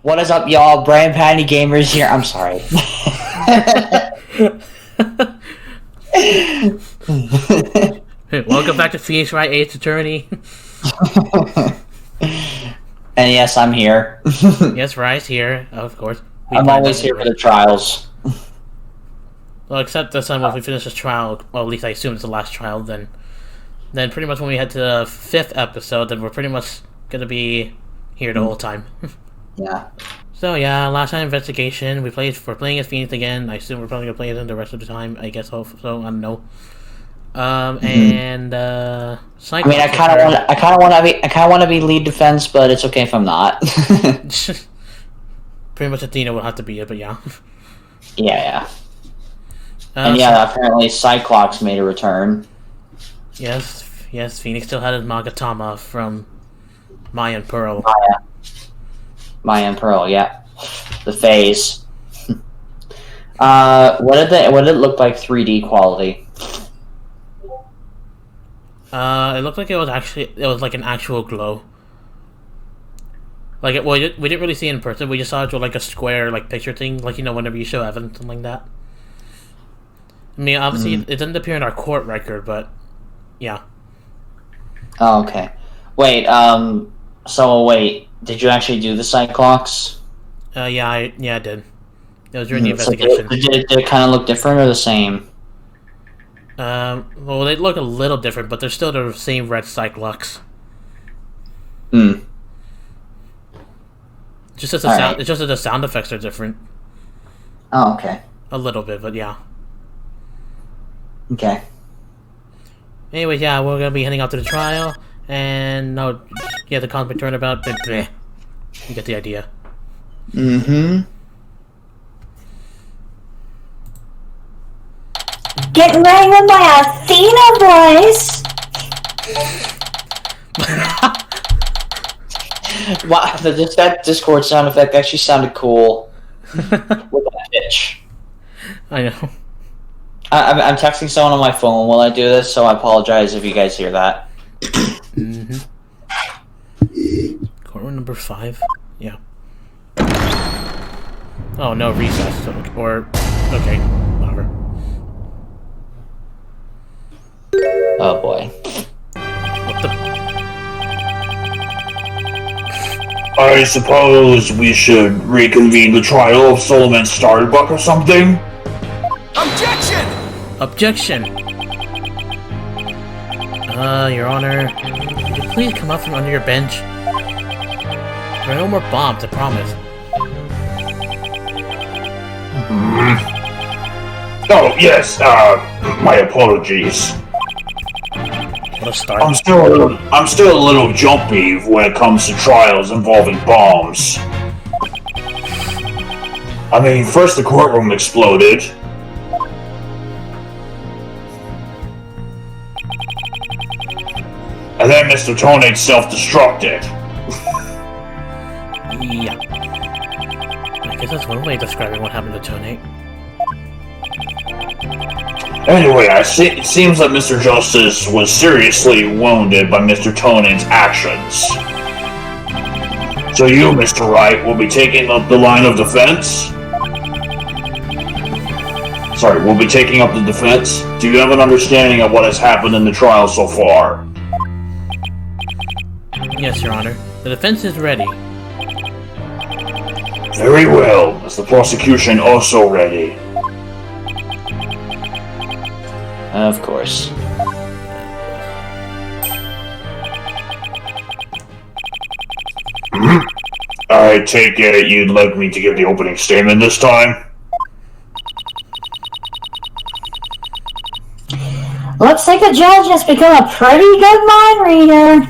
What is up, y'all? Brian Patty Gamers here. I'm sorry. Hey, welcome back to Phoenix Wright Ace Attorney. And yes, I'm here. Yes, Wright's here, of course. I'm always here for the trials. Well, except this time, if we finish this trial, well, at least I assume it's the last trial, then pretty much when we head to the 5th episode, then we're pretty much gonna be here the whole time. Yeah. So yeah, last time investigation, we're playing as Phoenix again. I assume we're probably gonna play it in the rest of the time. I guess so. I don't know. And Cyclops. I mean, I kind of want to be lead defense, but it's okay if I'm not. Pretty much Athena will have to be it, but yeah. Yeah. And yeah, apparently Cyclops made a return. Yes, Phoenix still had his Magatama from Maya and Pearl. Maya and Pearl, yeah. The phase. What did it look like 3D quality? It looked like it was like an actual glow. Like we didn't really see it in person. We just saw it with like a square like picture thing, like whenever you show evidence something like that. I mean, obviously it didn't appear in our court record, but yeah. Oh, okay. Wait, did you actually do the Cyclops? Yeah, I did. It was during the investigation. Did it kind of look different or the same? Well, they look a little different, but they're still the same red Cyclops. Just as it's just that the sound effects are different. Oh, okay. A little bit, but yeah. Okay. Anyway, yeah, we're gonna be heading out to the trial, and the cosmic turnabout. You get the idea. Mm-hmm. Getting ready with my Athena voice. Wow, that Discord sound effect actually sounded cool. With that pitch. I know. I'm texting someone on my phone while I do this, so I apologize if you guys hear that. Courtroom number 5? Yeah. Oh, no, recess. Okay, whatever. Oh boy. What the? I suppose we should reconvene the trial of Solomon Starbuck or something? Objection! Your Honor, could you please come up from under your bench? There are no more bombs, I promise. Oh, yes, my apologies. What a start. I'm still a little jumpy when it comes to trials involving bombs. I mean, first the courtroom exploded. And then Mr. Tonate self-destructed. Yeah. I guess that's one way of describing what happened to Tonate. Anyway, it seems that Mr. Justice was seriously wounded by Mr. Tonate's actions. So you, Mr. Wright, will be taking up the line of defense? Sorry, will be taking up the defense? Do you have an understanding of what has happened in the trial so far? Yes, Your Honor. The defense is ready. Very well. Is the prosecution also ready? Of course. I take it you'd like me to give the opening statement this time? Looks like the judge has become a pretty good mind reader.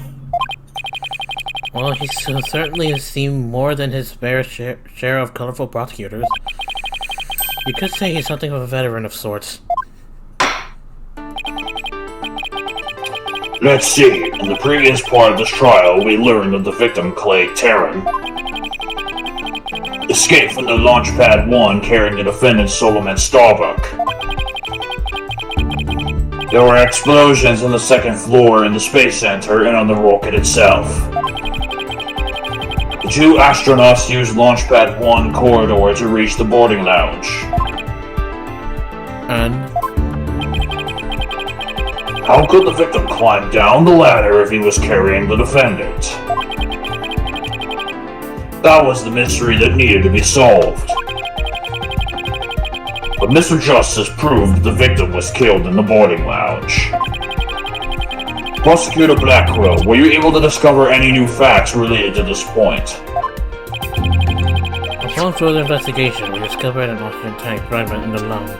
Well, he's certainly seen more than his fair share of colorful prosecutors. You could say he's something of a veteran of sorts. Let's see. In the previous part of this trial, we learned that the victim, Clay Terran, escaped from the Launchpad 1 carrying the defendant, Solomon Starbuck. There were explosions on the second floor in the Space Center and on the rocket itself. The two astronauts used Launchpad 1 corridor to reach the boarding lounge. And? How could the victim climb down the ladder if he was carrying the defendant? That was the mystery that needed to be solved. But Mr. Justice proved the victim was killed in the boarding lounge. Prosecutor Blackwell, were you able to discover any new facts related to this point? Upon further investigation, we discovered an oxygen tank fragment in the lounge.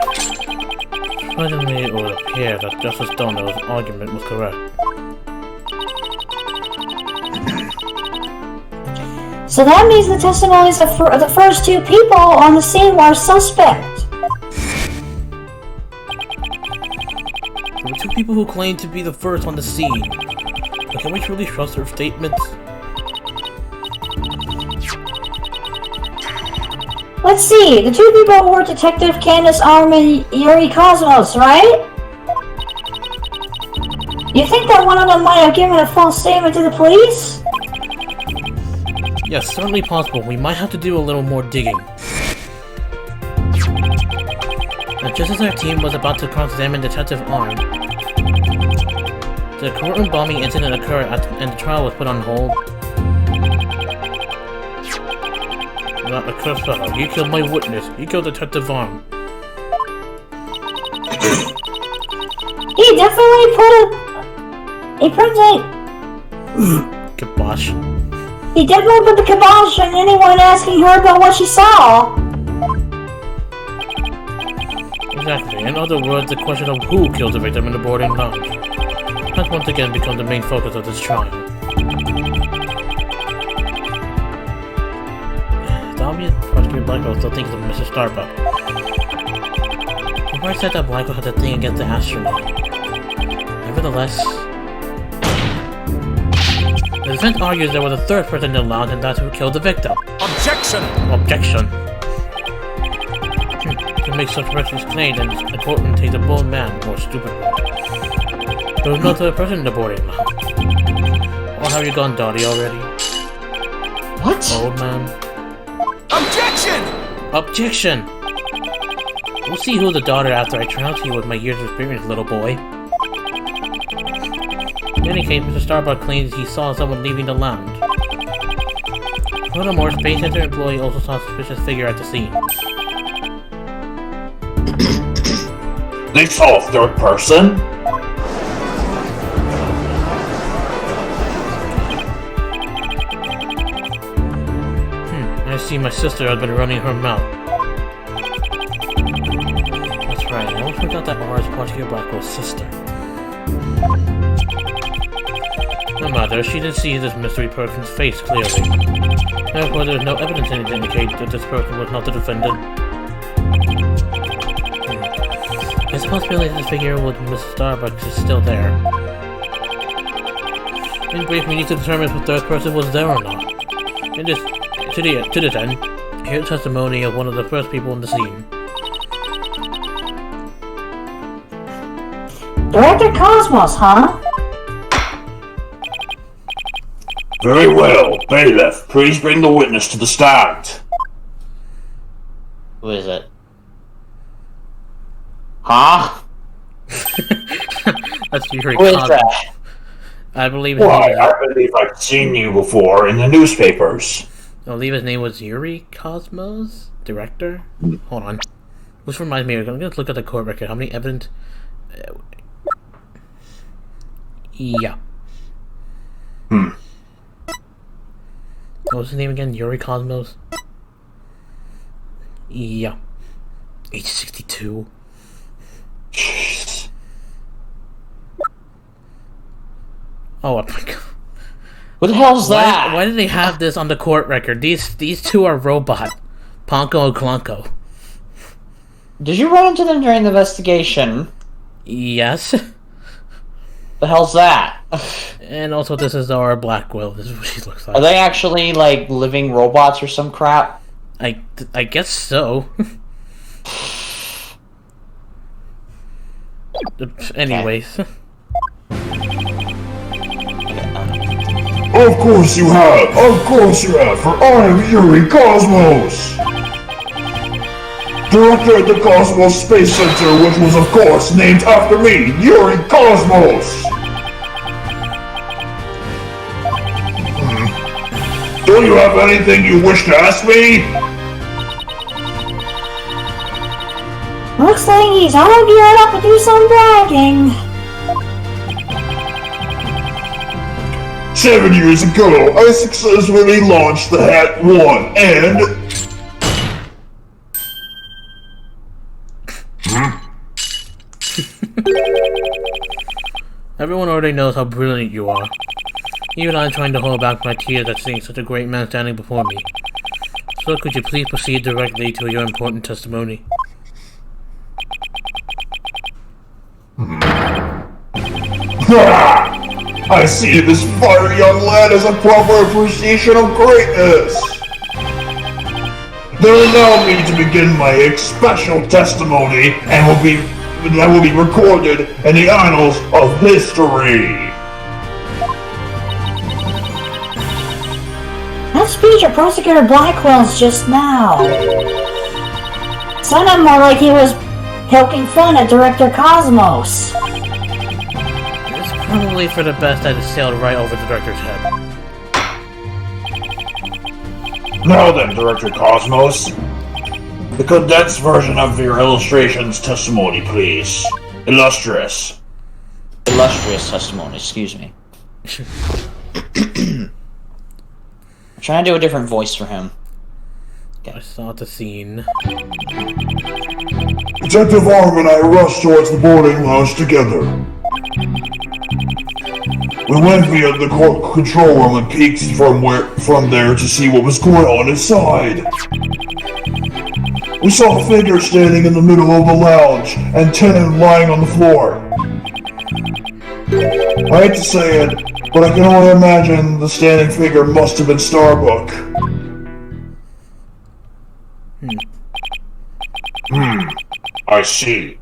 Surprisingly, it would appear that Justice Donner's argument was correct. So that means the testimonies of the first two people on the scene were suspect. There were two people who claimed to be the first on the scene. But can we truly trust their statements? Let's see, the two people were Detective Candace Arm and Yuri Cosmos, right? You think that one of them might have given a false statement to the police? Yes, certainly possible. We might have to do a little more digging. And just as our team was about to cross-examine Detective Arm, the courtroom bombing incident occurred and the trial was put on hold. Not the cursed fellow. He killed my witness. He killed Detective Arm. He definitely put the Kibosh. He definitely put the kibosh on anyone asking her about what she saw. Exactly. In other words, the question of who killed the victim in the boarding lounge has once again become the main focus of this trial. It's obvious Prosecutor Blackwell still thinks of Mr. Starbuck. Wright said that Blackwell had a thing against the astronaut. Nevertheless, the defense argues there was a third person in the lounge and that's who killed the victim. Objection! Objection. To make such reckless claims, and the courtroom takes a bold man or stupid one. There was no third person in the boarding lounge. Or have you gone dotty already? What? Old man. Objection! Objection! We'll see who's the daughter after I trounce you with my years of experience, little boy. In any case, Mr. Starbuck claims he saw someone leaving the lounge. Furthermore, Space Center employee also saw a suspicious figure at the scene. They saw a third person? I see my sister has been running her mouth. That's right, I almost forgot that Aura is Prosecutor Blackwell's sister. No matter, she did see this mystery person's face clearly. Therefore, there is no evidence to indicate that this person was not the defendant. It's a possibility that the figure with Mr. Starbuck is still there. In brief, we need to determine if the third person was there or not. To this end, here's testimony of one of the first people on the scene. Director Cosmos, huh? Very well. Bailiff, please bring the witness to the stand. Who is it? Huh? That's Yuri Who is Cosmos. that? I believe his Why, name I believe I've seen you before in the newspapers. I believe his name was Yuri Cosmos? Director? Hold on. Which reminds me, I'm gonna look at the court record. How many evidence? Yeah. What was his name again? Yuri Cosmos? Yeah. Age 62. Jeez. Oh my god. What the hell's that? Why did they have this on the court record? These two are robot. Ponko and Klonko. Did you run into them during the investigation? Yes. The hell's that? And also this is our Blackwell. This is what she looks like. Are they actually, like, living robots or some crap? I guess so. Anyways. Of course you have! Of course you have! For I am Yuri Cosmos! Director at the Cosmos Space Center, which was of course named after me, Yuri Cosmos! Do you have anything you wish to ask me? Looks like he's all geared up to do some bragging. 7 years ago, I successfully launched the Hat 1 and... Everyone already knows how brilliant you are. Even I'm trying to hold back my tears at seeing such a great man standing before me. So could you please proceed directly to your important testimony? I see this fiery young lad as a proper appreciation of greatness. There allow me to begin my special testimony and that will be recorded in the annals of history. That speech of Prosecutor Blackwell's just now sounded more like he was poking fun at Director Cosmos. It's probably for the best that it sailed right over the director's head. Now then, Director Cosmos, the condensed version of your illustration's testimony, please. Illustrious testimony, excuse me. I'm trying to do a different voice for him. I saw the scene. Detective Arm and I rushed towards the boarding lounge together. We went via the control room and peeked from there to see what was going on inside. We saw a figure standing in the middle of the lounge and Tenen lying on the floor. I hate to say it, but I can only imagine the standing figure must have been Starbuck. I see.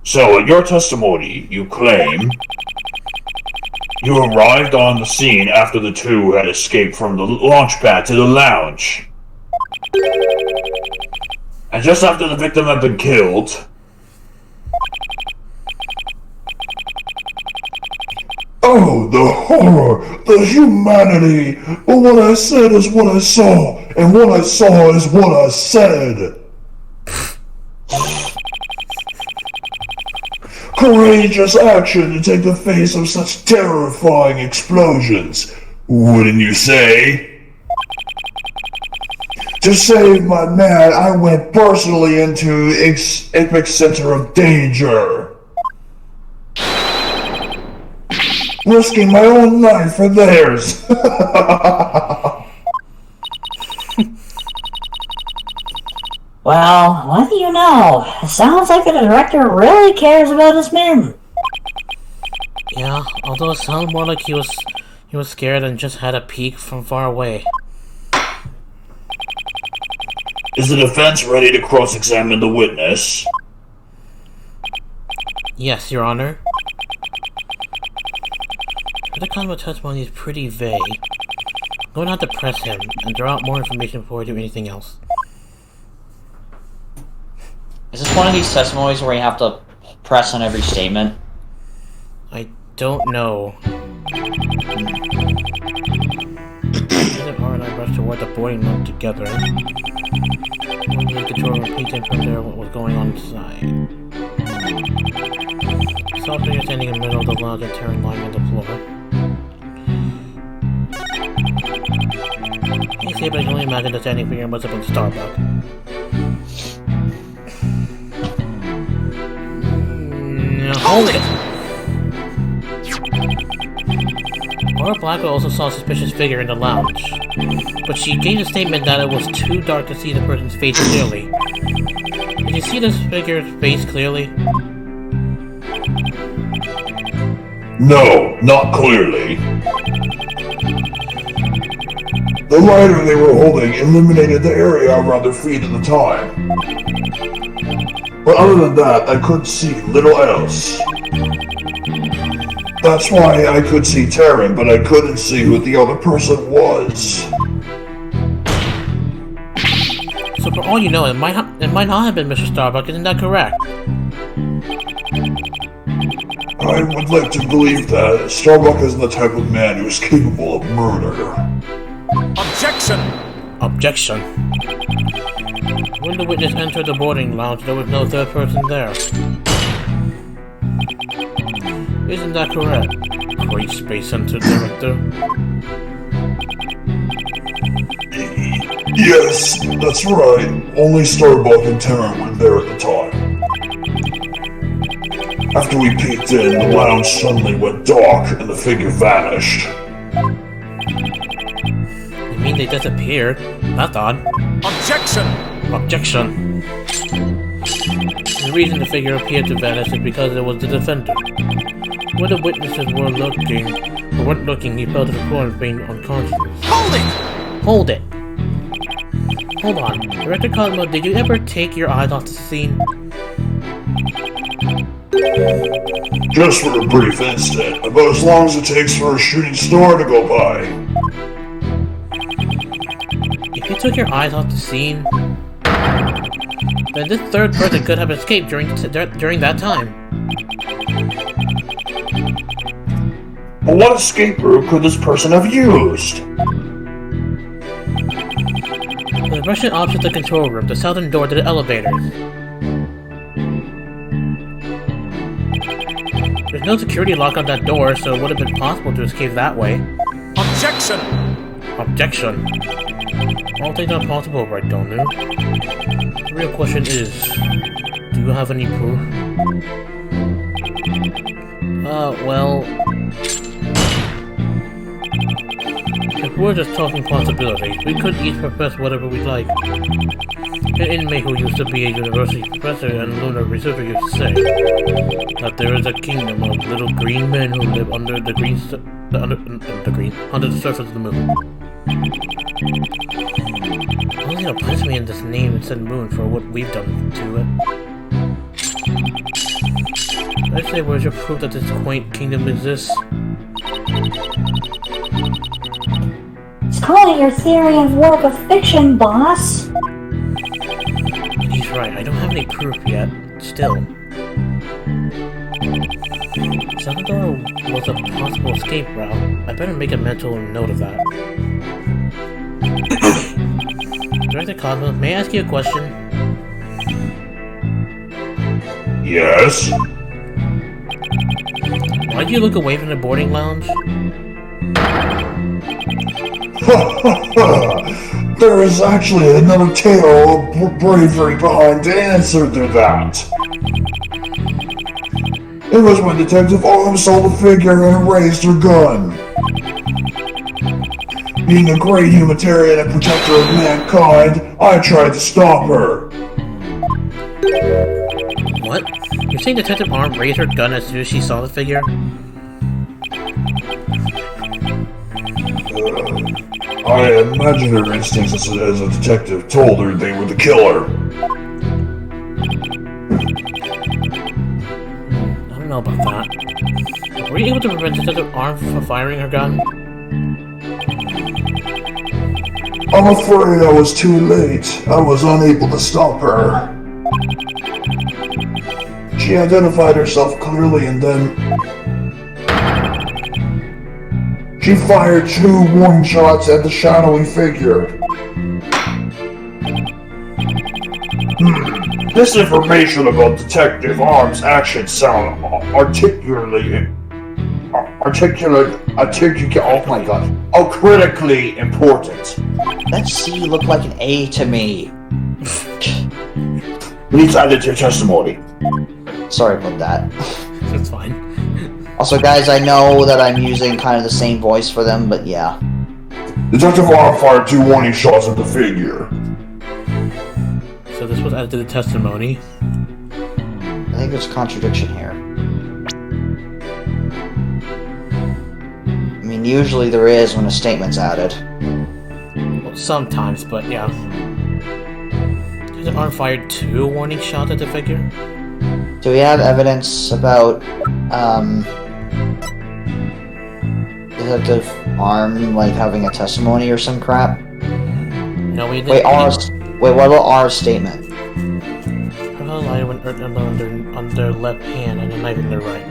So, in your testimony, you claim you arrived on the scene after the two had escaped from the launch pad to the lounge. And just after the victim had been killed... Oh, the horror! The humanity! But what I said is what I saw, and what I saw is what I said! Courageous action to take the face of such terrifying explosions, wouldn't you say? To save my man, I went personally into epicenter of danger, risking my own life for theirs. Well, what do you know? It sounds like the director really cares about his men. Yeah, although it sounded more like he was scared and just had a peek from far away. Is the defense ready to cross-examine the witness? Yes, Your Honor. The Cosmo testimony is pretty vague. I'm going to have to press him and draw out more information before I do anything else. Is this one of these testimonies where you have to press on every statement? I don't know. R and I rushed toward the boarding room together. When the control room peeked in from there what was going on inside. I saw a figure standing in the middle of the lounge and Terran lying on the floor. Can't say, but I can only imagine the standing figure must have been Starbuck. Hold it! Laura Blackwell also saw a suspicious figure in the lounge, but she gave a statement that it was too dark to see the person's face clearly. Did you see this figure's face clearly? No, not clearly. The lighter they were holding illuminated the area around their feet at the time. But other than that, I couldn't see little else. That's why I could see Taryn, but I couldn't see who the other person was. So for all you know, it might not have been Mr. Starbuck, isn't that correct? I would like to believe that Starbuck isn't the type of man who is capable of murder. Objection! Objection. When the witness entered the boarding lounge, there was no third person there. Isn't that correct, Great Space Center Director? Yes, that's right. Only Starbuck and Taryn were there at the time. After we peeked in, the lounge suddenly went dark and the figure vanished. You mean they disappeared? That's odd. Objection! Objection. The reason the figure appeared to vanish is because it was the defender. When the witnesses weren't looking, he fell to the floor and feigned unconsciousness. Hold it! Hold it! Hold on. Director Cosmo, did you ever take your eyes off the scene? Just for a brief instant, about as long as it takes for a shooting star to go by. If you took your eyes off the scene, then this third person could have escaped during that time. But what escape route could this person have used? The Russian opposite the control room, the southern door to the elevators. There's no security lock on that door, so it would have been possible to escape that way. Objection! Objection. All things are possible, right, don't you? The real question is, do you have any proof? Well... If we're just talking possibilities, we could each profess whatever we'd like. An inmate who used to be a university professor and lunar reservoir used to say that there is a kingdom of little green men who live under the under the surface of the moon. Only a placement in this name and said moon for what we've done to it. I say, where's your proof that this quaint kingdom exists? It's calling your theory of work of fiction, boss. He's right, I don't have any proof yet. Still. Southern door was a possible escape route. I better make a mental note of that. Director Cosmo, may I ask you a question? Yes? Why do you look away from the boarding lounge? There is actually another tale of bravery behind the answer to that. It was when Detective Arms saw the figure and raised her gun. Being a great humanitarian and protector of mankind, I tried to stop her. What? You're saying Detective Arm raised her gun as soon as she saw the figure? I imagine her instincts as a detective told her they were the killer. I don't know about that. Were you able to prevent Detective Arm from firing her gun? I'm afraid I was too late. I was unable to stop her. She identified herself clearly and then... she fired 2 warning shots at the shadowy figure. This information about Detective Arm's actions sound critically important. That C looked like an A to me. Please add it to your testimony. Sorry about that. That's fine. Also, guys, I know that I'm using kind of the same voice for them, but yeah. Detective Arm fired 2 warning shots at the figure. So this was added to the testimony. I think there's a contradiction here. I mean, usually there is when a statement's added. Well, sometimes, but yeah. Detective Arm fired 2 warning shots at the figure? Do we have evidence about, Detective Arm, like, having a testimony or some crap? No, we didn't. Wait, what about R's statement? Her lighter went on their left hand and a knife in their right.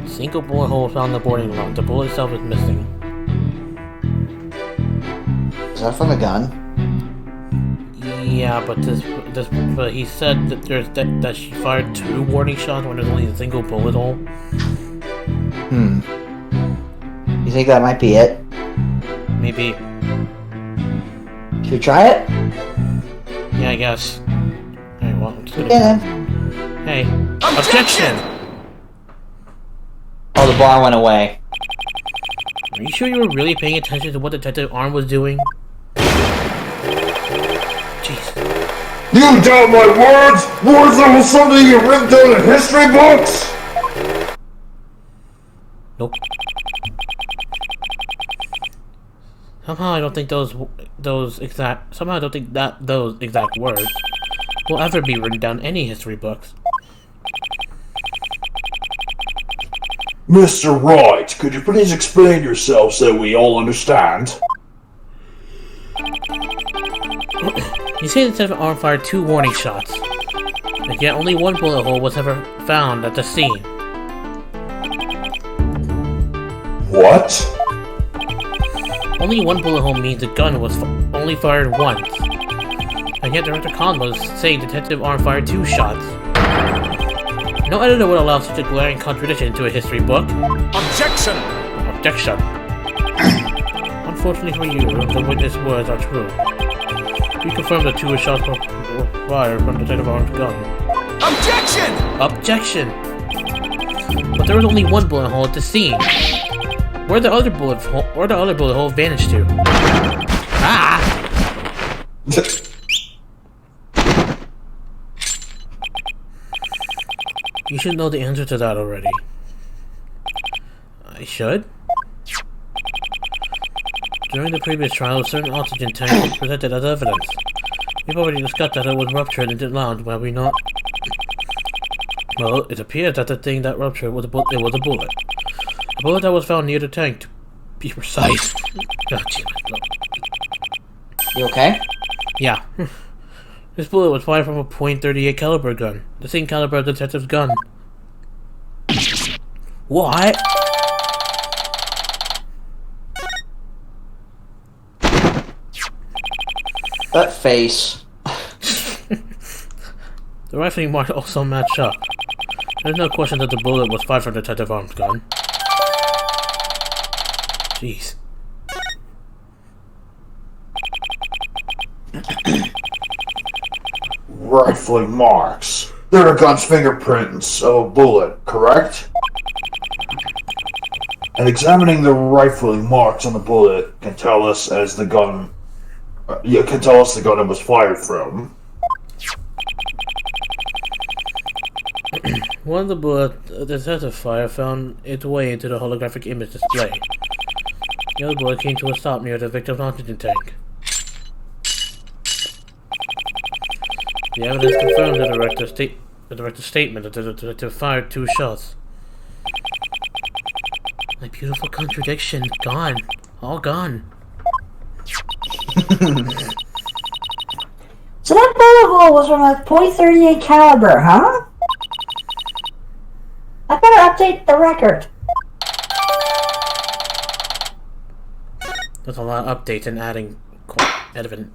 Single bullet hole found in the boarding lock. The bullet itself is missing. Is that from the gun? Yeah, but but he said that that she fired 2 warning shots when there's only a single bullet hole. You think that might be it? Maybe. Should we try it? Yeah, I guess. Alright, well, I'm just gonna... Yeah. Hey. Objection! Oh, the bar went away. Are you sure you were really paying attention to what Detective Arm was doing? Jeez. You doubt my words? Words that was something you written down in history books? Nope. Somehow I don't think those exact words will ever be written down in any history books. Mr. Wright, could you please explain yourself so we all understand? You say that Detective Arm fired 2 warning shots, and yet only 1 bullet hole was ever found at the scene. What? Only 1 bullet hole means the gun was only fired once, and yet Director Khan was saying Detective Arm fired 2 shots. No editor would allow such a glaring contradiction into a history book. Objection! Objection. Unfortunately for you, the witness words are true. We confirm that 2 shots were fired from Detective Arm's gun. Objection! Objection! But there was only 1 bullet hole at the scene. Where the other bullet hole vanished to? Ah! You should know the answer to that already. I should? During the previous trial, a certain oxygen tank was presented as evidence. We've already discussed that it was ruptured in the lounge, have we not? Well, it appears that the thing that ruptured was a bullet. A bullet that was found near the tank, to be precise. God, You okay? yeah. This bullet was fired from a .38 caliber gun, the same caliber of the detective's gun. What? That face. The rifling marks also match up. There's no question that the bullet was fired from Detective Arm's gun. Jeez. Rifling marks. They're a gun's fingerprints of a bullet, correct? And examining the rifling marks on the bullet can tell us the gun it was fired from. One of the bullets the detective fire found its way into the holographic image display. The other bullet came to a stop near the victim's oxygen tank. The evidence confirmed the director's statement that the detective fired 2 shots. My beautiful contradiction, gone. All gone. So that bullet hole was from a .38 caliber, huh? I better update the record. There's a lot of updates and adding evidence.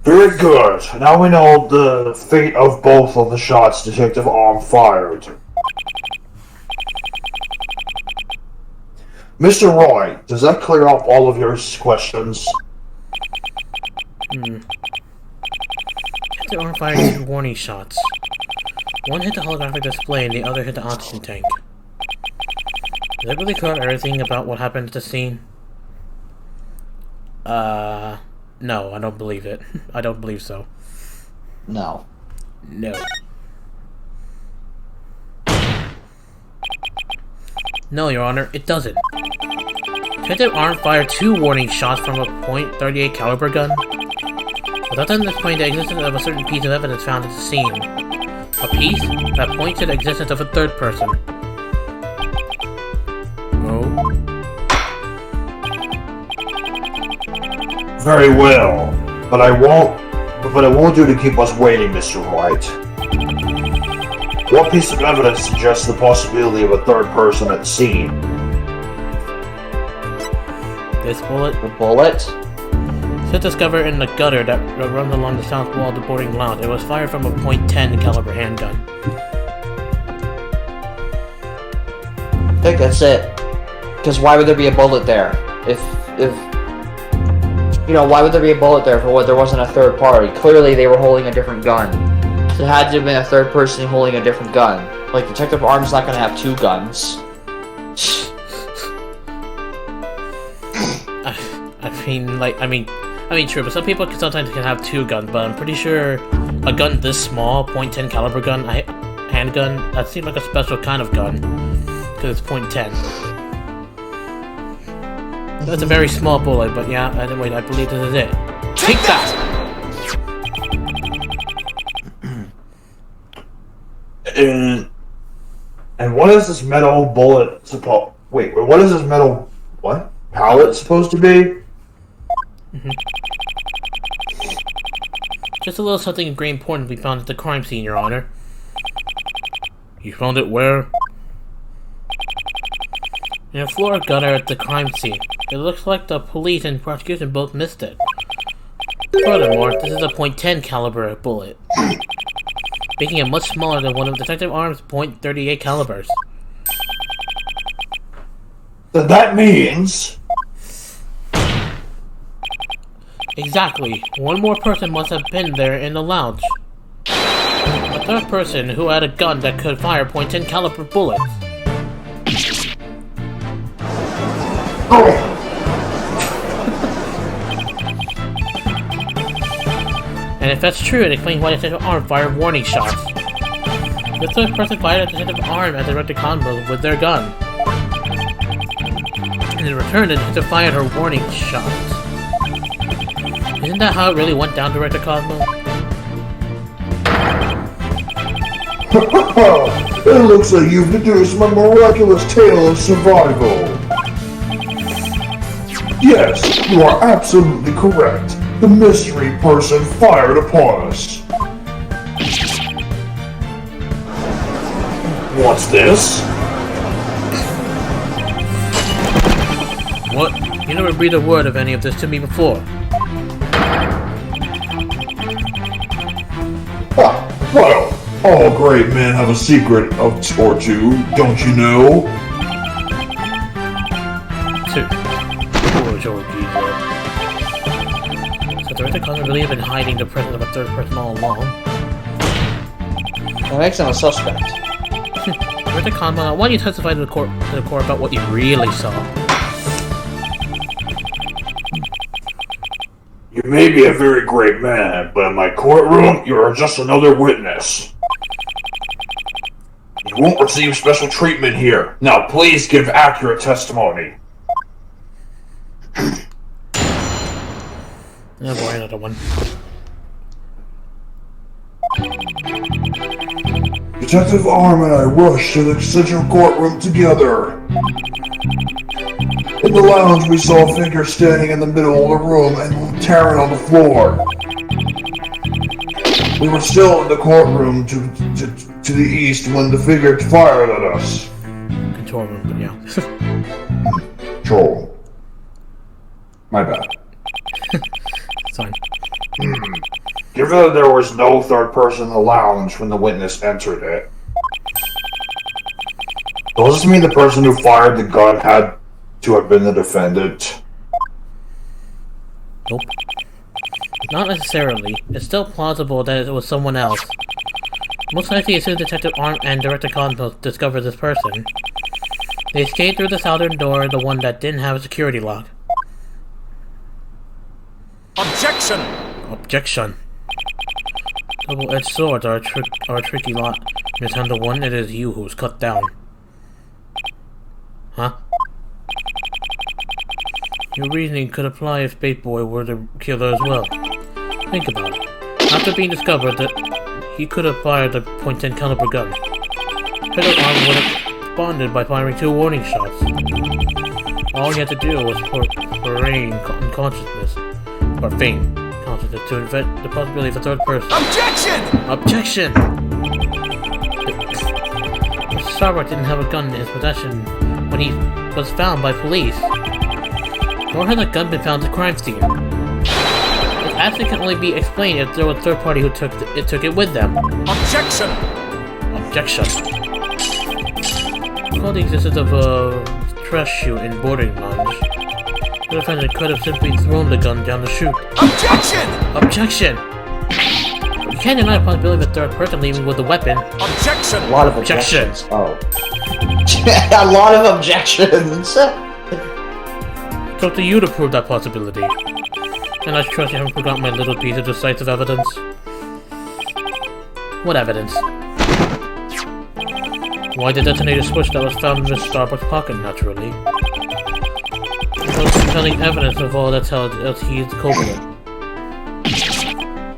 Very good. Now we know the fate of both of the shots Detective Arm fired. Mr. Wright, does that clear up all of your questions? Detective Arm fired 2 warning shots. One hit the holographic display and the other hit the oxygen tank. Does that really clear up everything about what happened at the scene? No, I don't believe it. I don't believe so. No. No. No, Your Honor, it doesn't. Detective Arm fired 2 warning shots from a .38 caliber gun, without them displaying the existence of a certain piece of evidence found at the scene. A piece that points to the existence of a third person. No. Very well, but it won't do to keep us waiting, Mr. Wright. What piece of evidence suggests the possibility of a third person at the scene? This bullet? The bullet? It was discovered in the gutter that runs along the south wall of the boarding lounge. It was fired from a .10 caliber handgun. I think that's it. Because why would there be a bullet there? If you know, why would there be a bullet there for what there wasn't a third party? Clearly they were holding a different gun. So it had to have been a third person holding a different gun. Like, Detective Arm's not gonna have 2 guns. I mean, true, but some people sometimes can have 2 guns, but I'm pretty sure a gun this small, .10 caliber gun, handgun, that seems like a special kind of gun, because it's .10. That's a very small bullet, but yeah, anyway, I believe this is it. Take that! And what is this metal bullet what is this metal pallet supposed to be? Just a little something of great importance we found at the crime scene, Your Honor. You found it where? In a floor gutter at the crime scene. It looks like the police and prosecution both missed it. Furthermore, this is a .10 caliber bullet, making it much smaller than one of Detective Arm's .38 calibers. So that means... Exactly. One more person must have been there in the lounge. A third person who had a gun that could fire .10 caliber bullets. And if that's true, it explains why Detective Arm fired warning shots. The third person fired at Detective Arm at the directed combo with their gun. And in return, the detective fired her warning shots. Isn't that how it really went down, Director Cosmo? It looks like you've deduced my miraculous tale of survival. Yes, you are absolutely correct. The mystery person fired upon us. What's this? What? You never breathed a word of any of this to me before. Well, all great men have a secret or 2, don't you know? Poor Joe Geezer. So Director Cosmo really have been hiding the presence of a third person all along. That makes him a suspect. Director Cosmo, why don't you testify to the court about what you really saw? You may be a very great man, but in my courtroom, you are just another witness. You won't receive special treatment here. Now, please give accurate testimony. Oh boy, another one. Detective Arm and I rushed to the central courtroom together. In the lounge, we saw a figure standing in the middle of the room and tearing on the floor. We were still in the courtroom to the east when the figure fired at us. Control room, but yeah. Troll. My bad. It's fine. Given that there was no third person in the lounge when the witness entered it, does this mean the person who fired the gun had to have been the defendant? Nope. Not necessarily. It's still plausible that it was someone else. Most likely as soon as Detective Arm and Director Cosmos discovered this person, they escaped through the southern door, the one that didn't have a security lock. Objection! Objection. Double-edged swords are a tricky lot. Mishandle one, it is you who's cut down. Huh? Your reasoning could apply if Bait Boy were the killer as well. Think about it. After being discovered that he could have fired a .10 caliber gun, Pedro's arm would have responded by firing 2 warning shots. All he had to do was feign consciousness to invent the possibility of a third person. Objection! Objection! Starbuck didn't have a gun in his possession when he was found by police. Nor had the gun been found at the crime scene. This accident can only be explained if there was a third party who took it with them. Objection! Objection. Called the existence of a trash chute in boarding lounge. The defendant could have simply thrown the gun down the chute. Objection! Objection! You can't deny the possibility of a third person leaving with a weapon. Objection! A lot of Objection. objections. Oh. A lot of objections. It's up to you to prove that possibility. And I trust you haven't forgotten my little piece of decisive evidence. What evidence? Why the detonator switch that was found in Miss Starbuck's pocket, naturally. Most compelling evidence of all that tells us he is the culprit.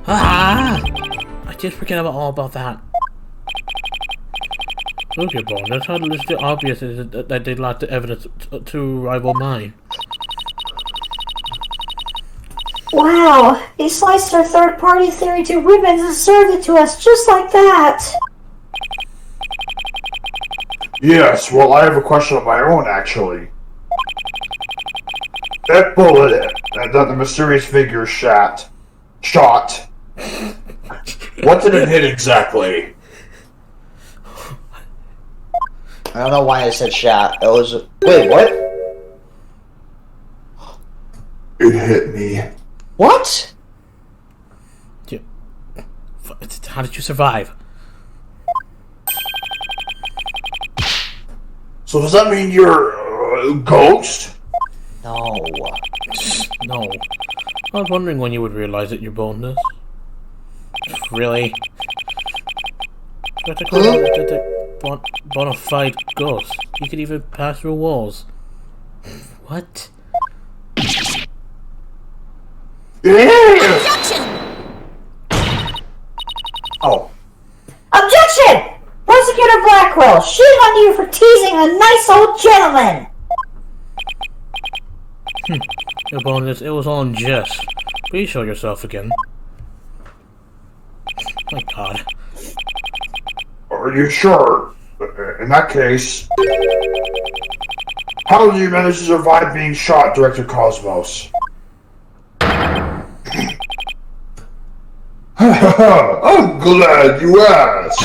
Ah! I did forget all about that. Look at Bone, that's how obvious it is that they lack the evidence to rival mine. Wow, he sliced our third-party theory to ribbons and served it to us just like that! Yes, well, I have a question of my own, actually. That bullet that the mysterious figure shot. What did it hit exactly? I don't know why I said shot. It was... Wait, what? It hit me. What? How did you survive? So does that mean you're a ghost? No. No. I was wondering when you would realize that you're boneless. Really? Bonafide ghost. You could even pass through walls. What? Objection! Oh. Objection! Prosecutor Blackwell, shame on you for teasing a nice old gentleman! Your bonus, it was all in jest. Please show yourself again. My god. Are you sure? In that case... How did you manage to survive being shot, Director Cosmos? I'm glad you asked!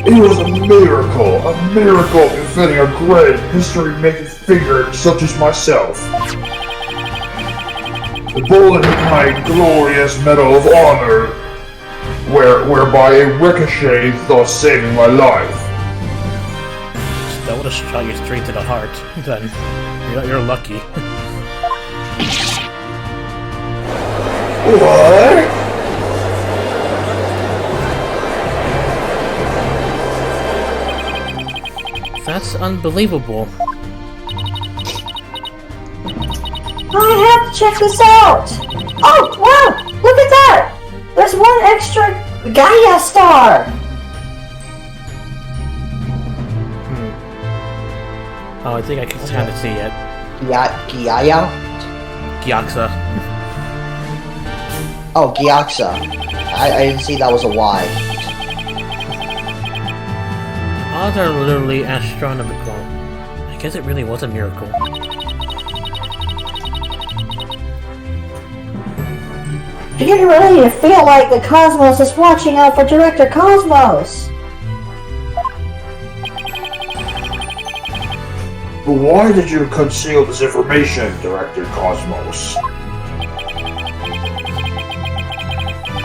It was a miracle befitting a great history-making figure such as myself. The bullet hit my glorious Medal of Honor, whereby it ricocheted, thus saving my life. That would have shot you straight to the heart. Then, you're lucky. What? That's unbelievable. I have to check this out! Oh, wow! Look at that! There's one extra Gaia star! Oh, I think I can kind of see it. Giaya? Gyaxa. Oh, Gyaxa. I didn't see that was a Y. Odds are literally astronomical. I guess it really was a miracle. You're getting ready to feel like the Cosmos is watching out for Director Cosmos! But why did you conceal this information, Director Cosmos?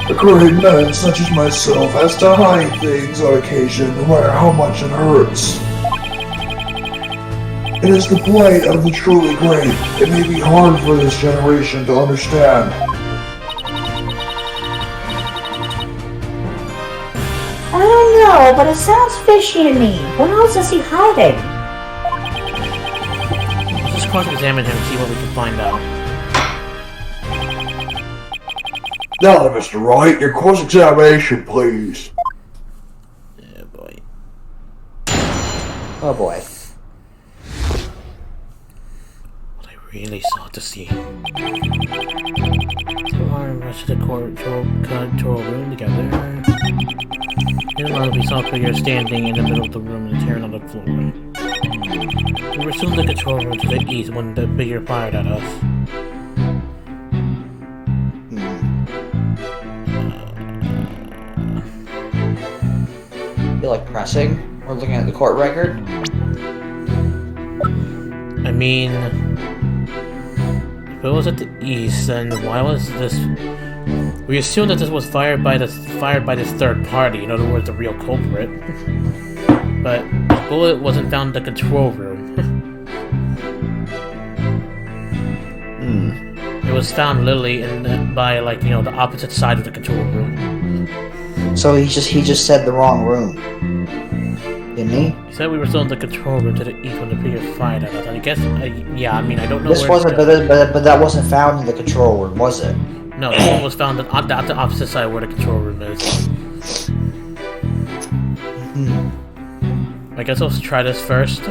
A great man such as myself has to hide things on occasion, no matter how much it hurts. It is the plight of the truly great. It may be hard for this generation to understand. I don't know, but it sounds fishy to me. What else is he hiding? This is cross-examine him and see what we can find out. Now then, Mr. Wright, your cross-examination, please. Yeah, boy. Oh boy. What I really sought to see. Two arms rushed to the control room together. Meanwhile, we saw a figure standing in the middle of the room and tearing on the floor. We were soon in the control room to the east when the figure fired at us. You like pressing? We're looking at the court record? I mean, if it was at the east, then why was this? We assume that this was fired by this third party. In other words, the real culprit. But the bullet wasn't found in the control room. It was found literally by the opposite side of the control room. So he just said the wrong room, didn't he? He said we were still in the control room to the east when the figure fired at us. I guess, yeah. I mean, I don't know. This wasn't, but that wasn't found in the control room, was it? No, this one was found at the opposite side where the control room is. I guess let's try this first.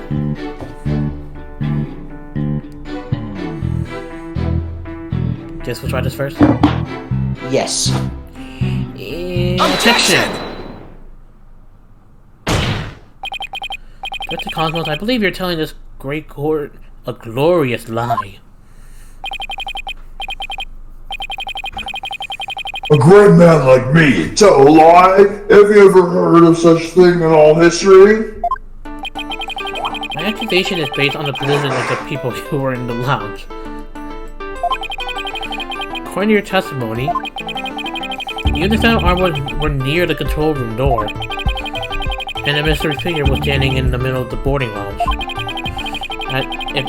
Guess we'll try this first? Yes. Objection! Dr. Cosmos, I believe you're telling this great court a glorious lie. A great man like me tell a lie? Have you ever heard of such thing in all history? My accusation is based on the position of the people who were in the lounge. According to your testimony, you and the Shadow Arm were near the control room door, and a mystery figure was standing in the middle of the boarding lounge.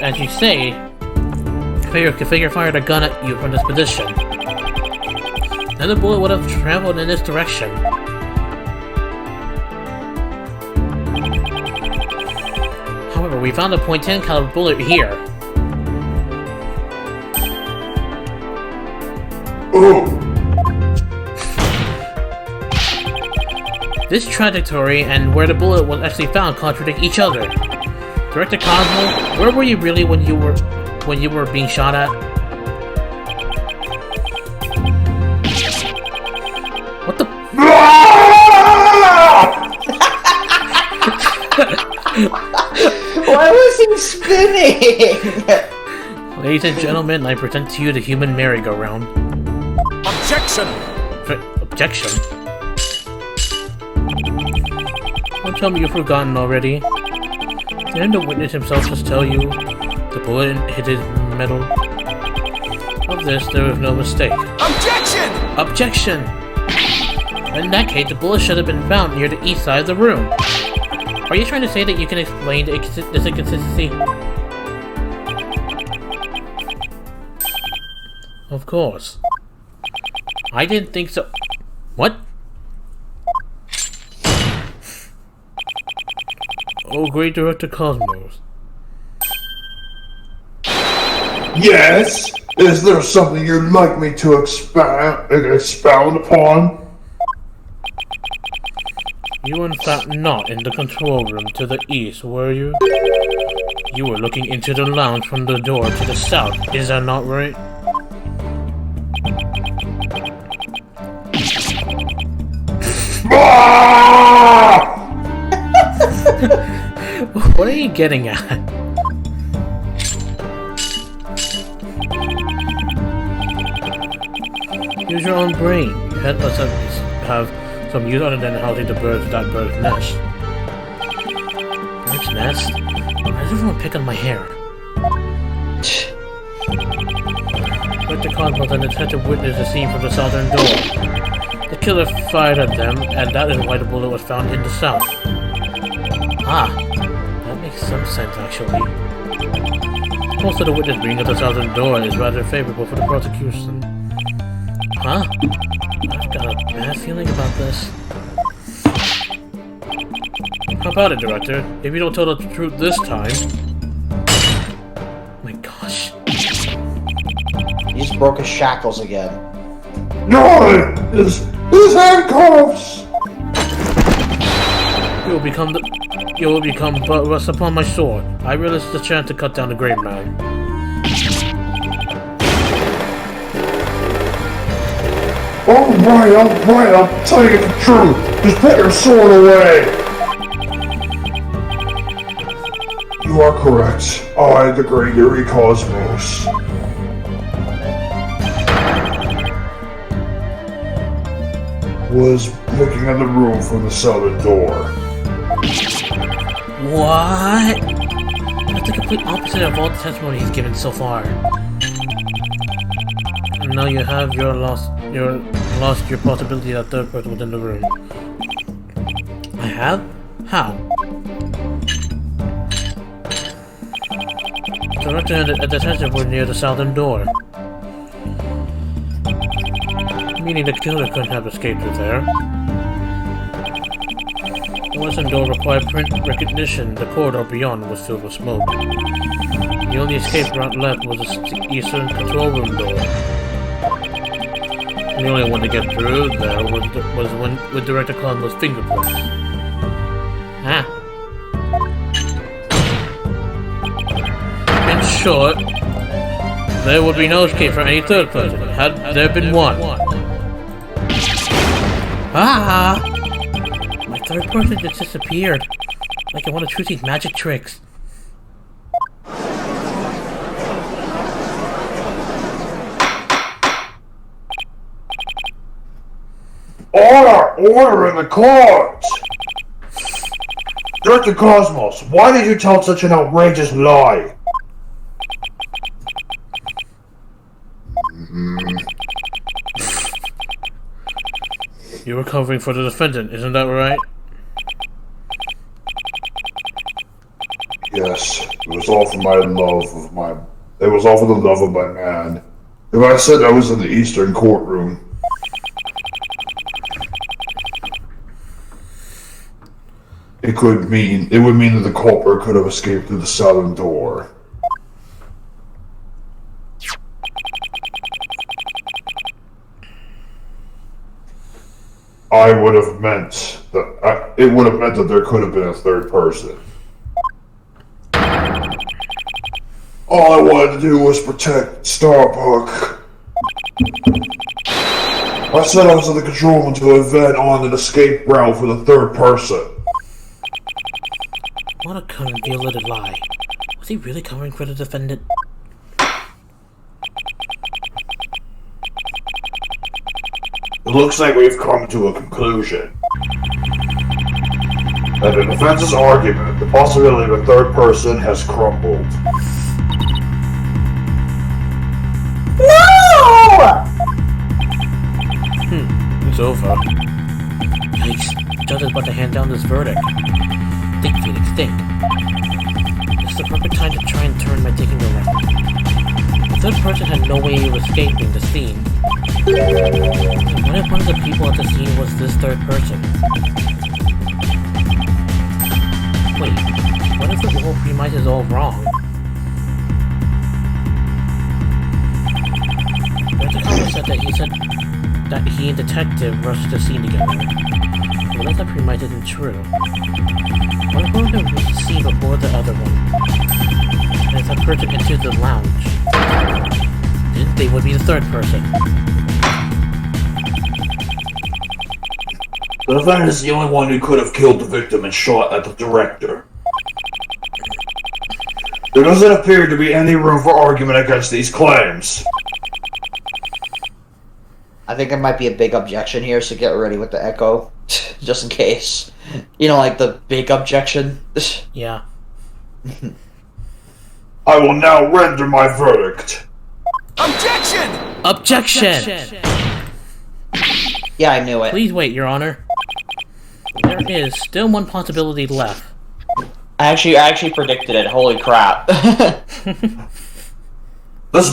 As you say, the figure fired a gun at you from this position. Then the bullet would have traveled in this direction. However, we found a .10 caliber bullet here. Oh! This trajectory and where the bullet was actually found contradict each other. Director Cosmo, where were you really when you were being shot at? What the? Why was he spinning? Ladies and gentlemen, I present to you the human merry-go-round. Objection! Objection? Don't tell me you've forgotten already. Didn't the witness himself just tell you the bullet hit his metal? Of this, there was no mistake. Objection! Objection! In that case, the bullet should have been found near the east side of the room. Are you trying to say that you can explain this inconsistency? Of course. I didn't think so. What? Oh, great Director Cosmos. Yes? Is there something you'd like me to expound upon? You were in fact not in the control room to the east, were you? You were looking into the lounge from the door to the south, is that not right? What are you getting at? Use your own brain. Your head must have some use other than housing that bird's nest. Bird's nest? Why does everyone pick on my hair? But the Cosmos and the detective witnessed the scene from the southern door. The killer fired at them, and that is why the bullet was found in the south. Ah, that makes some sense actually. Most of the witness being at the southern door is rather favorable for the prosecution. Huh? I've got a bad feeling about this. How about it, Director? If you don't tell the truth this time... My He just broke his shackles again. No! His handcuffs! You will become but rust upon my sword. I relish the chance to cut down the great man. Alright, I'll tell you the truth. Just put your sword away. You are correct. I, the great Yuri Cosmos, was looking at the room from the southern door. What? That's the complete opposite of all the testimony he's given so far. And now you have lost your possibility that third person within the room. I have? How? The director and the detective were near the southern door. Meaning the killer couldn't have escaped through there. The western door required print recognition. The corridor beyond was filled with smoke. The only escape route left was the eastern control room door. The only one to get through there was with Director Cosmo's fingerprints. Ah. In short, there would be no escape for any third person, had there been one. Ah! My third person just disappeared, like in one of Trucy's magic tricks. Order in the court! Director Cosmos, why did you tell such an outrageous lie? You were covering for the defendant, isn't that right? Yes, it was all for the love of my man. If I said I was in the Eastern courtroom, it would mean that the culprit could have escaped through the southern door. It would have meant that there could have been a third person. All I wanted to do was protect Starbuck. I said I was in the control room to invent on an escape route for the third person. What a convoluted lie. Was he really covering for the defendant? It looks like we've come to a conclusion. That in the defense's argument, the possibility of a third person has crumbled. No! It's over. Yikes, judge is about to hand down this verdict. Think, Phoenix, think. It's the perfect time to try and turn my thinking around. The third person had no way of escaping the scene. What if one of the people at the scene was this third person? Wait, what if the whole premise is all wrong? Dr. Carter said that he and Detective rushed the scene together. What if the premise isn't true? What if one of them reached the scene before the other one? And if that person entered the lounge, then they would be the third person. The defendant is the only one who could have killed the victim and shot at the director. There doesn't appear to be any room for argument against these claims. I think there might be a big objection here, so get ready with the echo. Just in case. You know, like the big objection. Yeah. I will now render my verdict. Objection! Objection! Yeah, I knew it. Please wait, Your Honor. There is still one possibility left. I actually predicted it. Holy crap. This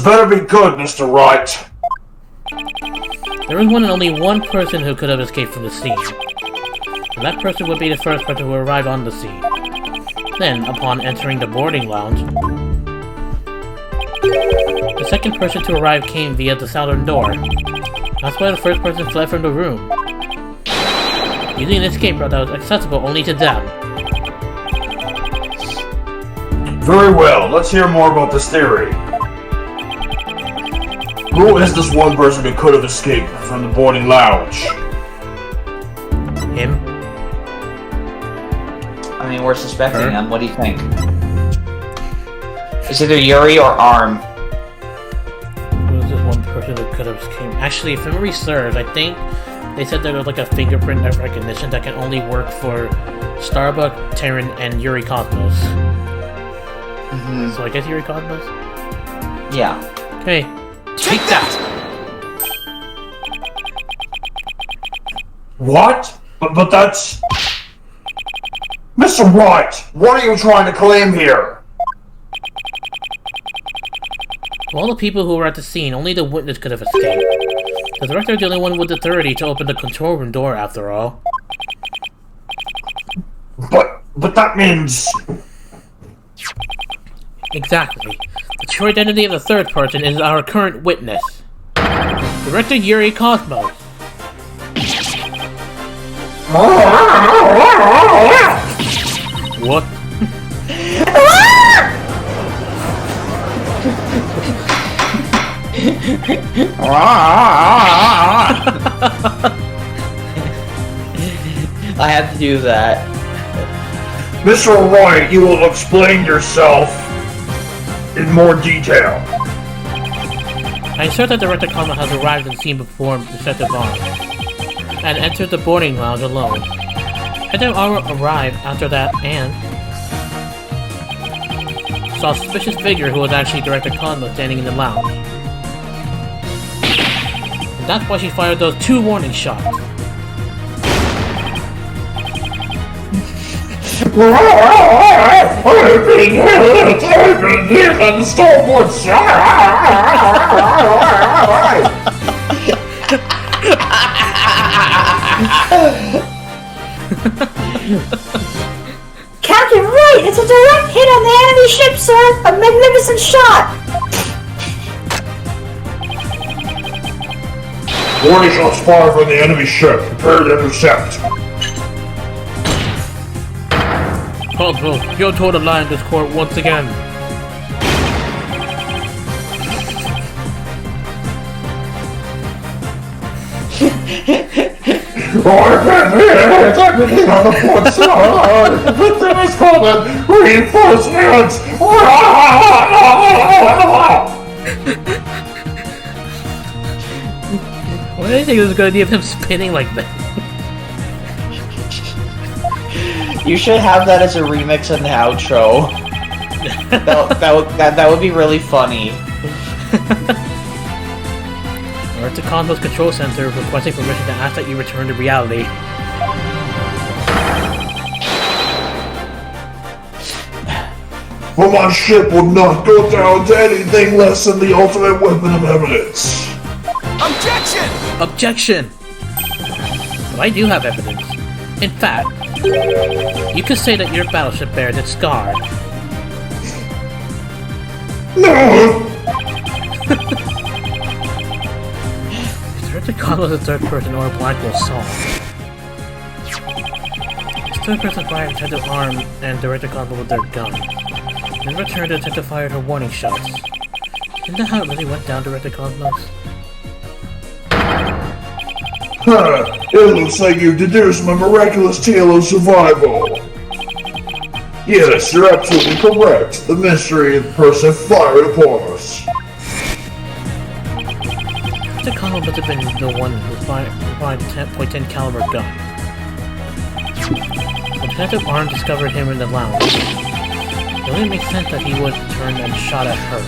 better be good, Mr. Wright. There is one and only one person who could have escaped from the scene. And that person would be the first person who arrived on the scene. Then, upon entering the boarding lounge, The second person to arrive came via the southern door. That's why the first person fled from the room, using an escape route that was accessible only to them. Very well, let's hear more about this theory. Who is this one person who could have escaped from the boarding lounge? Him? I mean, we're suspecting him. What do you think? It's either Yuri or Arm. Who is this one person who could have escaped? Actually, if memory serves, I think they said there was like a fingerprint recognition that can only work for Starbuck, Terran, and Yuri Cosmos. So I guess Yuri Cosmos? Yeah. Okay. Take that! What? But that's... Mr. Wright, what are you trying to claim here? Of all the people who were at the scene, only the witness could have escaped. The director is the only one with authority to open the control room door, after all. But that means... Exactly. The true identity of the third person is our current witness. Director Yuri Cosmos. What? I had to do that. Mr. Wright, you will explain yourself in more detail. I assert that Director Cosmos has arrived and seen before Detective Arm, and entered the boarding lounge alone. Detective Arm arrived after that and saw a suspicious figure who was actually Director Cosmos standing in the lounge. And that's why she fired those 2 warning shots. Captain Wright, it's a direct hit on the enemy ship, sir! A magnificent shot! Warning shots fired from the enemy ship. Prepare to intercept. Cosmos, you're toward the line this court once again. I've been hit on the port side. The thing is called reinforcements. Why do you think it was a good idea of him spinning like that? You should have that as a remix in the outro. that would be really funny. Or to Cosmos Control Center requesting permission to ask that you return to reality. But my ship will not go down to anything less than the ultimate weapon of evidence. Objection! Objection! But I do have evidence. In fact, you could say that your battleship bears its scar. No! Director Cosmos is the third person or Blackwell saw. The third person fired Detective Arm and Director Cosmos with their gun. In return, the detective fired her warning shots. Isn't that how it really went down, Director Cosmos? It looks like you deduced my miraculous tale of survival. Yes, you're absolutely correct. The mystery person fired upon us. Director Cosmos must have been the one who fired the 10.10 caliber gun. When Detective Arm discovered him in the lounge, it only makes sense that he would have turned and shot at her.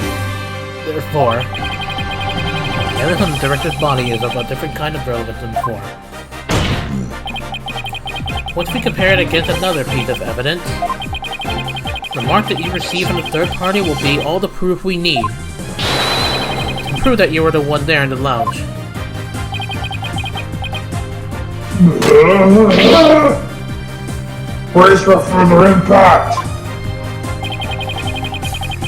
Therefore, the evidence on the director's body is of a different kind of relevance than before. Once we compare it against another piece of evidence, the mark that you receive from the third party will be all the proof we need to prove that you were the one there in the lounge. Brace for further impact.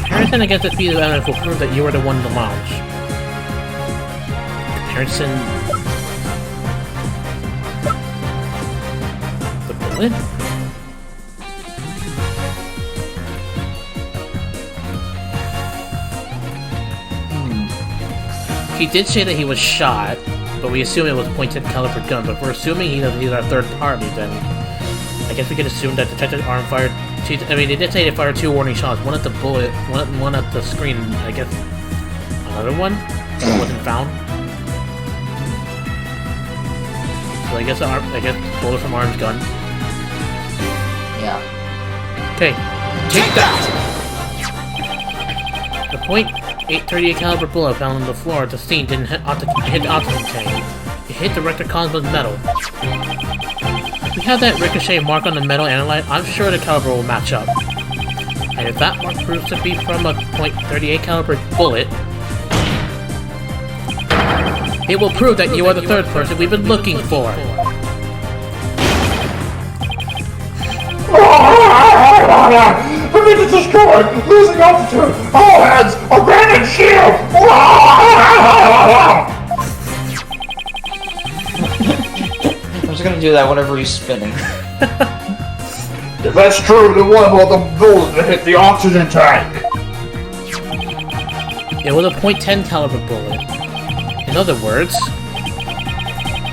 Parents Comparison against the piece of evidence will prove that you were the one in the lounge. Comparison... The bullet? He did say that he was shot, but we assume it was a .10 caliber gun. But if we're assuming he's our third party, then I guess we could assume that detected arm fired. I mean, they did say they fired 2 warning shots. One at the bullet, one at the screen, and I guess another one that wasn't found. So I guess bullet from Arm's gun. Yeah. Okay, take that. The .838 caliber bullet found on the floor at the scene didn't hit the oxygen tank. It hit the Rector Cosmo's metal. If we have that ricochet mark on the metal analyte, I'm sure the caliber will match up. And if that mark proves to be from a .38 caliber bullet, it will prove that you are the third person we've been looking for. The is destroyed! Losing altitude! All hands! Abandon shield! I'm just gonna do that whenever he's spinning. If that's true, then what about the bullet that hit the oxygen tank? It was a .10 caliber bullet. In other words,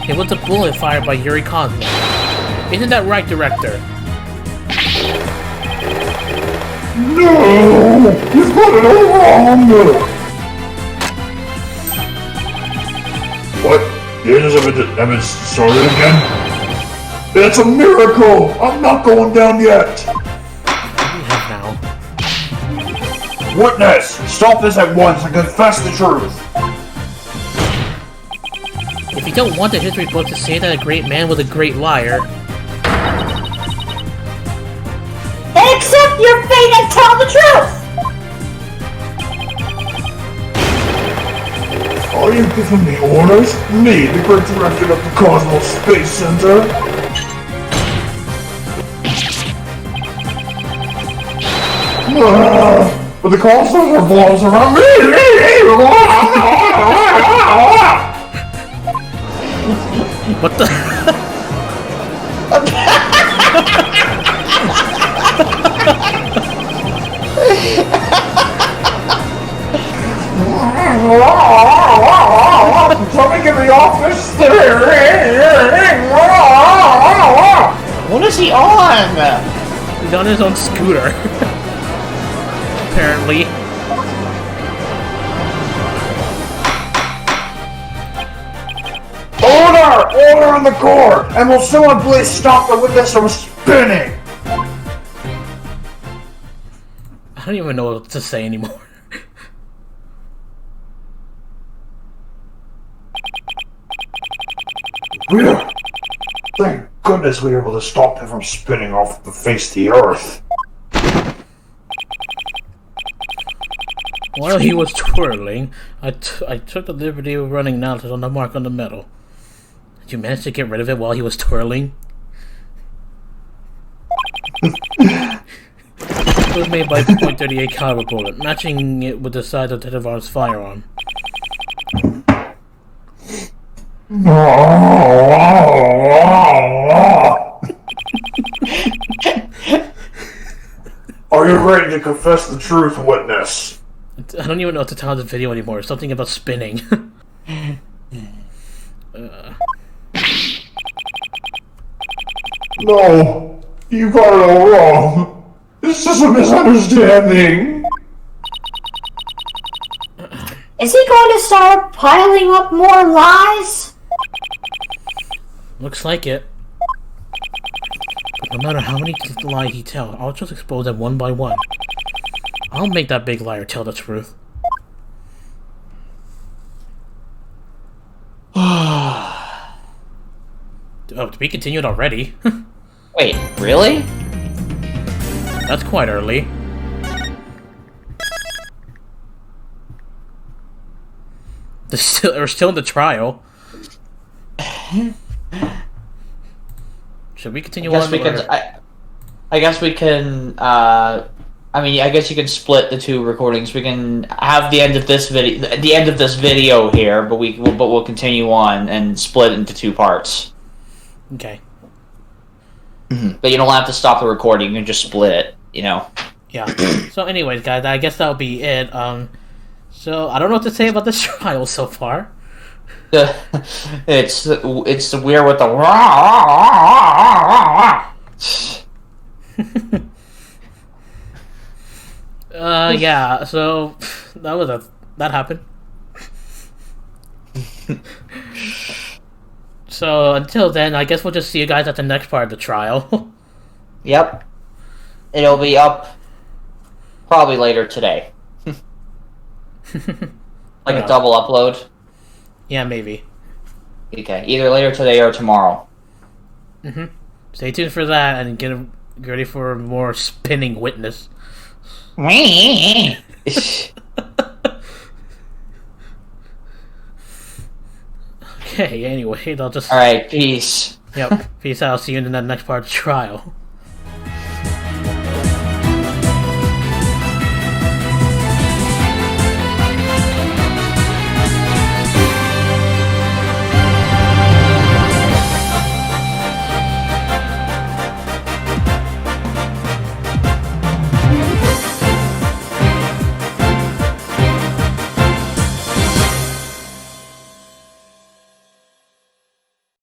it was a bullet fired by Yuri Cosmo. Isn't that right, Director? No! You've got it all wrong! What? The engines have been started again? It's a miracle! I'm not going down yet! Now. Witness! Stop this at once and confess the truth! If you don't want the history book to say that a great man was a great liar, Accept your fate and tell the truth! Are you giving me orders? Me, the great director of the Cosmos Space Center? But the Cosmos revolves around me! what the? Something in the office! What is he on? He's on his own scooter. Apparently. Order! Order in the court! And will someone please stop the witness from spinning? I don't even know what to say anymore. Thank goodness we were able to stop him from spinning off the face of the earth. While he was twirling, I took the liberty of running analysis on the mark on the metal. Did you manage to get rid of it while he was twirling? It was made by a .38 caliber bullet, matching it with the size of Tetavar's firearm. Are you ready to confess the truth, witness? I don't even know what to tell this video anymore. Something about spinning. No, you got it all wrong. It's just a misunderstanding. Is he going to start piling up more lies? Looks like it. But no matter how many lies he tells, I'll just expose them one by one. I'll make that big liar tell the truth. Oh, to be continued already? Wait, really? That's quite early. They're still in the trial. Should we continue on? I guess we can. I I mean, I guess you can split the two recordings. We can have the end of this video here, but we'll continue on and split into two parts. Okay. But you don't have to stop the recording. You can just split it. You know. Yeah. So, anyways, guys, I guess that'll be it. So I don't know what to say about this trial so far. It's weird with the. Yeah. So that happened. So until then, I guess we'll just see you guys at the next part of the trial. Yep. It'll be up probably later today. Like a double upload. Yeah, maybe. Okay, either later today or tomorrow. Stay tuned for that and get ready for more spinning witness. Okay, anyway, they'll just... Alright, peace. Yep, peace out. See you in the next part of the trial.